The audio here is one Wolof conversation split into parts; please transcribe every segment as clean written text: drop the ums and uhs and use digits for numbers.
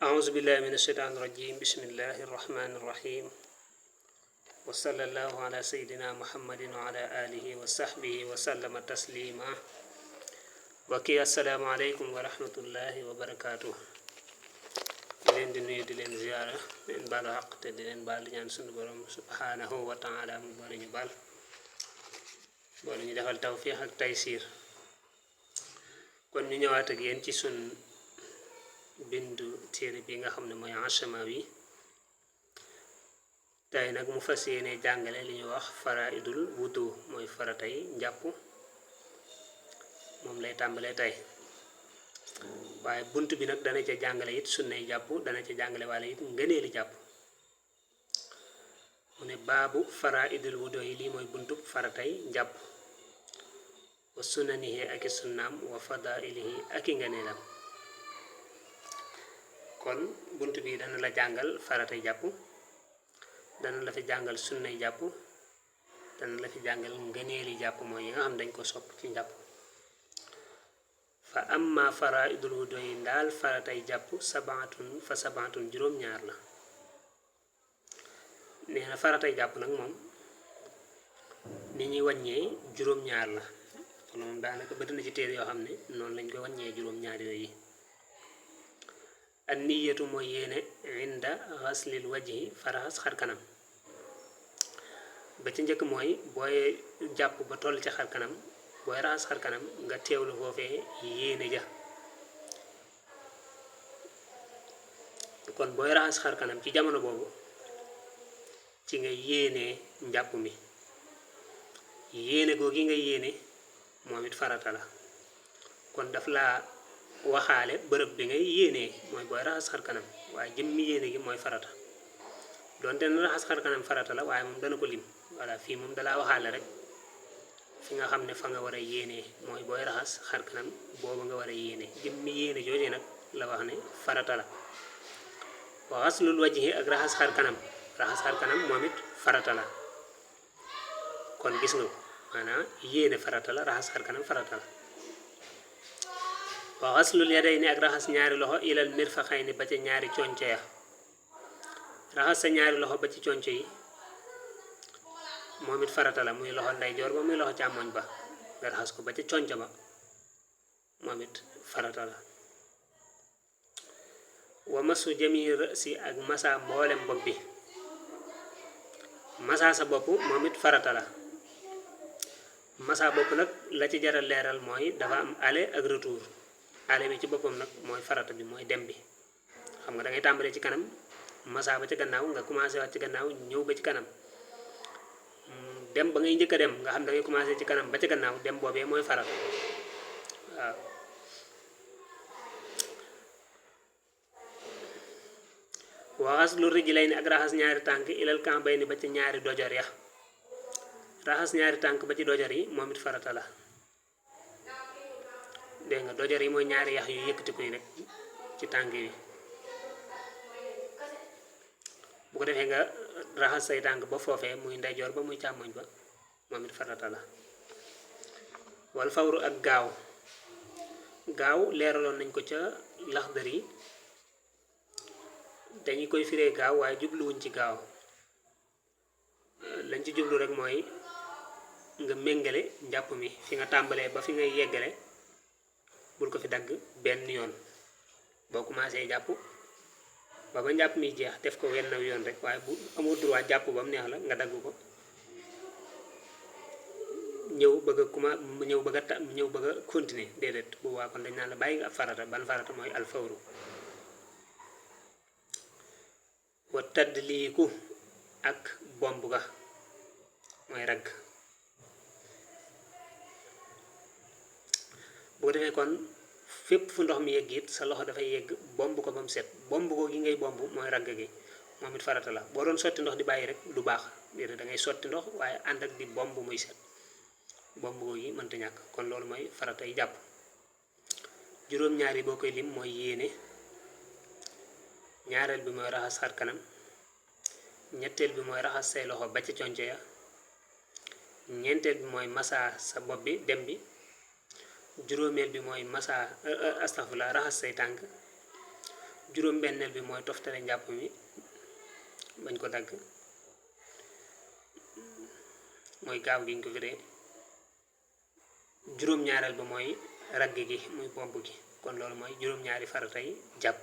أعوذ بالله من الشيطان الرجيم بسم الله الرحمن الرحيم وصلى الله على سيدنا محمد وعلى آله وصحبه وسلم تسليما وكي السلام عليكم ورحمة الله وبركاته leen di nuyu di leen ziyaara leen baalu xaq te di leen baal ñaan sunu borom subhanahu wa taala mu boole ñu baal boole ñu defal tawfiix ak taysiir kon ñu ñëwaat ak yéen ci sun bindu téere bi nga xam ne mooy Ashamawi tey nag mu fas yéene jàngale li ñuy wax faraidul wudu mooy faratay njàpp moom lay tàmbalee tey waaye bunt bi nag dana ca jàngale it sunnay jàpp dana ca jàngale walla it ngëneeli jàpp mu ne baabu faraidul wudu yi lii mooy buntu faratay njàpp wa sunanihi ak i sunnaam wa fadailihi ak i ngëneelam kon bunt bi dana la jàngal faratay jàpp dana la fi jàngal sunnay jàpp dana la fi jàngal ngëneeli jàpp mooy yi nga xam dañ ko sopp ci njàpp fa amma faraidul wudu yi ndaal faratay jàpp sabaatun juróom-ñaar la nee na faratay jàpp nag moom ni ñuy wàññee juróom-ñaar la kon moom daanaka bëri na ci téere yoo xam ne noonu lañ koy wàññee juróom-ñaar yooyu an niyatu mooy yéene inda ghaslil wajhi faraxas xar kanam ba ci njëkk mooy booy jàpp ba toll ci xar kanam booy raxas xar kanam nga teewlu foofee yéene ja kon booy raxas xar kanam ci jamono boobu ci nga yéenee njàpp mi yéene googi nga yéene moom it farata la kon daf laa waxaale bërëb bi ngay yéenee mooy booy raxas xar kanam waaye jëmmi yéene gi mooy farata doonte na raxas xar kanam farata la waaye moom dana ko lim voilà fii moom dalaa waxaale rek fi nga xam ne fa nga war a yéenee mooy booy raxas xar kanam boobu nga war a yéenee jëmmi yéene jooju nag la wax ne farata la wa ghaslul wajhi ak raxas xar kanam moom it farata la kon gis nga ko maanaam yéene farata la raxas xar kanam farata la wa ghaslul yadayni ak raxas ñaari loxo ilal mirfaqayni ba ca ñaari conco ya raxas sa ñaari loxo ba ci conco yi moom it farata la muy loxo ndeyjoor ba muy loxo càmmoñ ba nga raxas ko ba ca conco ba moom it farata la wa masu jami rasi ak masa mboolem bopp bi masa sa bopp moom it farata la masa bopp nag la ci jaral leeral mooy dafa am aller ak retour aller bi ci boppam nag mooy farata bi mooy dem bi xam nga da ngay tàmbalee ci kanam masa ba ci gannaaw nga commencé waat ci gannaaw ñëw ba ci kanam dem ba ngay njëkk a dem nga xam da ngay commencé ci kanam ba ci gannaaw dem boobee mooy farata waaw waxas lu rijlayni ak raxas ñaari tànk ilal kambayni ba ci ñaari dojor ya raxas ñaari tànk ba ci dojor yi moom it farata la dégg nga dojor yi mooy ñaari yax yu yëkkatiku yi rek ci tànk yi bu ko defee nga raxas say tànk ba foofee muy ndeyjoor ba muy càmmoñ ba moom it farata la wal fawru ak gaaw leeraloon nañ ko ca Laxdari yi dañu koy firee gaaw waaye jubluwuñ ci gaaw lañ ci jublu rek mooy nga méngale njàpp mi fi nga tàmbalee ba fi ngay yeggale bul ko fi dagg benn yoon boo commencé jàpp ba njàpp mi jeex def ko wenn yoon rek waaye bu amoo droit jàpp ba mu neex la nga dagg ko ñëw bëgg a continuer déedéet bu waa kon dañ naan la bàyyi nga ab farata ban farata mooy alfawru wa tadliiku ak bomb ga mooy ragg boo defee kon fépp fu ndox mi yegg it sa loxo dafay yegg bomb ko ba mu set bomb ko gi ngay bomb mooy ragg gi moom it farata la boo doon sotti ndox di bàyyi rek du baax déedéet da ngay sotti ndox waaye ànd ak di bomb muy set bomb ko gi mënta ñàkk kon loolu mooy farata yi jàpp juróom-ñaar yi boo koy lim mooy yéene ñaareel bi mooy raxas xar kanam ñetteel bi mooy raxas say loxo ba ca conco ya ñeenteel bi mooy massa sa bopp bi dem bi juróomeel bi mooy massa astaghfirullah raxas say tànk juróom benneel bi mooy toftale njàpp mi bañ ko dagg mooy gaaw gi ñu ko firee juróom ñaareel ba mooy ragg gi muy pomp gi kon loolu mooy juróom ñaari faratay jàpp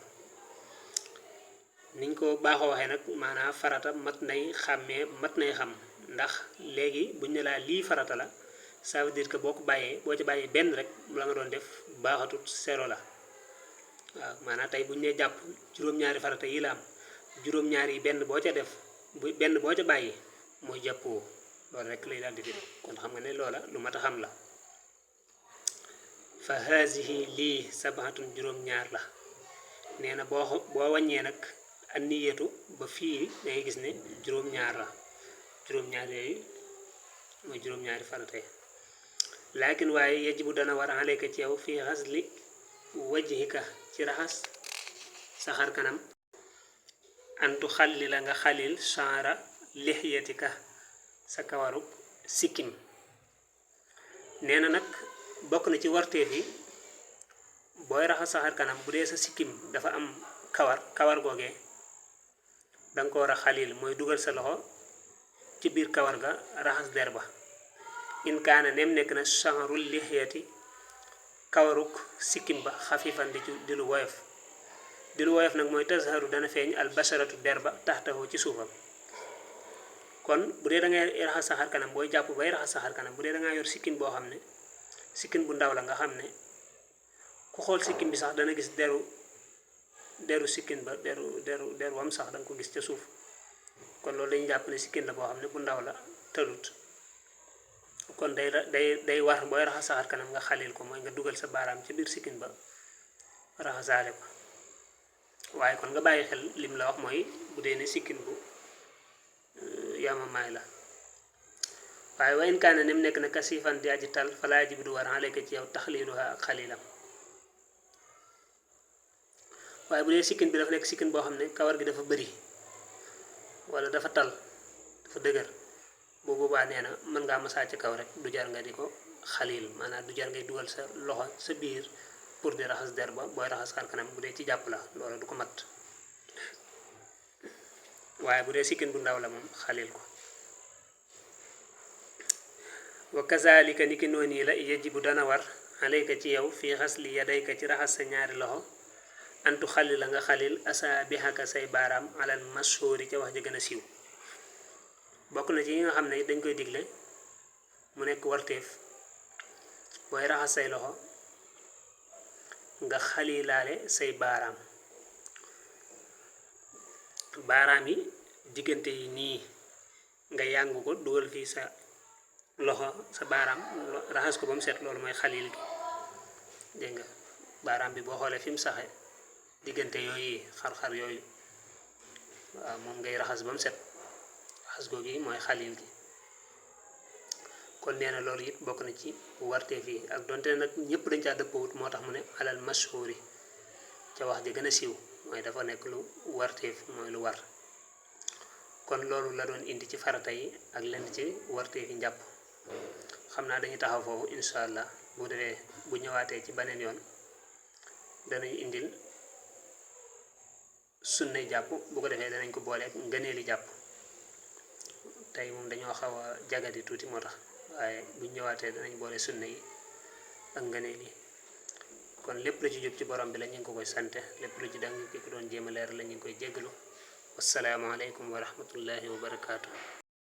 niñ ko baaxoo waxee nag maanaam farata mat nay xàmmee mat nay xam ndax léegi buñ ne laa lii farata la ça veut dire que boo ko bàyyee boo ci bàyyee benn rek la nga doon def baaxatut zéro la waaw maanaam tey buñ ne jàpp juróom-ñaari farata yi la am juróom-ñaari yi benn boo ca def bu benn boo ca bàyyi mooy jàppoo loolu rek lay daal di firi kon xam nga ne loola lu mat a xam la fa haasihi lii sabahatun juróom-ñaar la nee na boo wàññee nag an niyatu ba fii da ngay gis ne juróom-ñaar la juróom-ñaar yooyu mooy juróom-ñaari farata yi laakin waaye yajibu dana war alayka ci yow fii xasli wajhika ci raxas sa xar kanam antu xalli la nga xalil shaara lixyatika sa kawarub sikkim nee na nag bokk na ci warteef yi booy raxas sa xar kanam bu dee sa sikkim dafa am kawar googee danga ko war a xalil mooy dugal sa loxo ci biir kawar ga raxas der ba in kaana nem nekk na shaarul lixyati kawaruk sikkim ba xafifan di lu woyof nag mooy tazharu dana feeñ al basharatu der ba taxtahu ci suufam kon bu dee da ngay raxas sa xar kanam booy jàpp bay raxas sa xar kanam bu dee da ngaa yor sikkin boo xam ne sikkin bu ndaw la nga xam ne ku xool sikkin bi sax dana gis deru sikkin ba deru wam sax danga ko gis ca suuf kon loolu dañu jàpp ne sikkin la boo xam ne bu ndaw la tëlut kon day war booy raxas sa xar kanam nga xalil ko mooy nga dugal sa baaraam ci biir sikkin ba raxasaale ko waaye kon nga bàyyi xel lim la wax mooy bu dee ne sikkin bu yamamaay la waaye wa in kaana nem nekk na kasifan di aji tal falaa yajibu du war alayka ci yow taxliluha ak xalilam waaye bu dee sikkin bi dafa nekk sikkin boo xam ne kawar gi dafa bëri wala dafa tal dafa dëgër bu boobaa nee na mën ngaa masaa ci kaw rek du jar nga di ko xalil maanaam du jar ngay dugal sa loxo sa biir pour di raxas der ba booy raxas xar kanam bu dee ci jàpp la loolu du ko mat waaye bu dee sikkin bu ndaw la moom xalil ko wa kazalika niki noonu la yajibu dana war alayka ci yow fii xasli yadayka ci raxas sa ñaari loxo antu xalil la nga xalil asaabihaka say baaraam alal mashhuri ca wax ja gën a siiw bokk na ci yi nga xam ne dañ koy digle mu nekk warteef booy raxas say loxo nga xalilaale say baaraam yi diggante yi nii nga yàngu ko dugal fii sa loxo sa baaraam raxas ko ba mu set loolu mooy xalil gi dégg nga baaraam bi boo xoolee fi mu saxe diggante yooyu xar-xar yooyu waaw moom ngay raxas ba mu set raxas googu yi mooy xalil gi kon nee na loolu it bokk na ci warteef yi ak donte nag ñëpp dañ caa dëppawut moo tax mu ne alal mashhuri ca wax ji gën a siiw mooy dafa nekk lu warteef mooy lu war kon loolu la doon indi ci farata yi ak lenn ci warteef yi njàpp xam naa dañuy taxaw foofu incha allah bu defee bu ñëwaatee ci beneen yoon danañ indil sunnay jàpp bu ko defee danañ ko booleeg ngëneeli jàpp tey moom dañoo xaw a jagadi tuuti moo tax waaye buñ ñëwaatee danañ boole sunna yi ak ngëneel yi kon lépp lu ci jub ci borom bi la ñu ngi ko koy sante lépp lu ci dang ki ko doon jéem a leer la ñu ngi koy jéggalu wassalaamu aleykum wa rahmatullahi wa barakaatu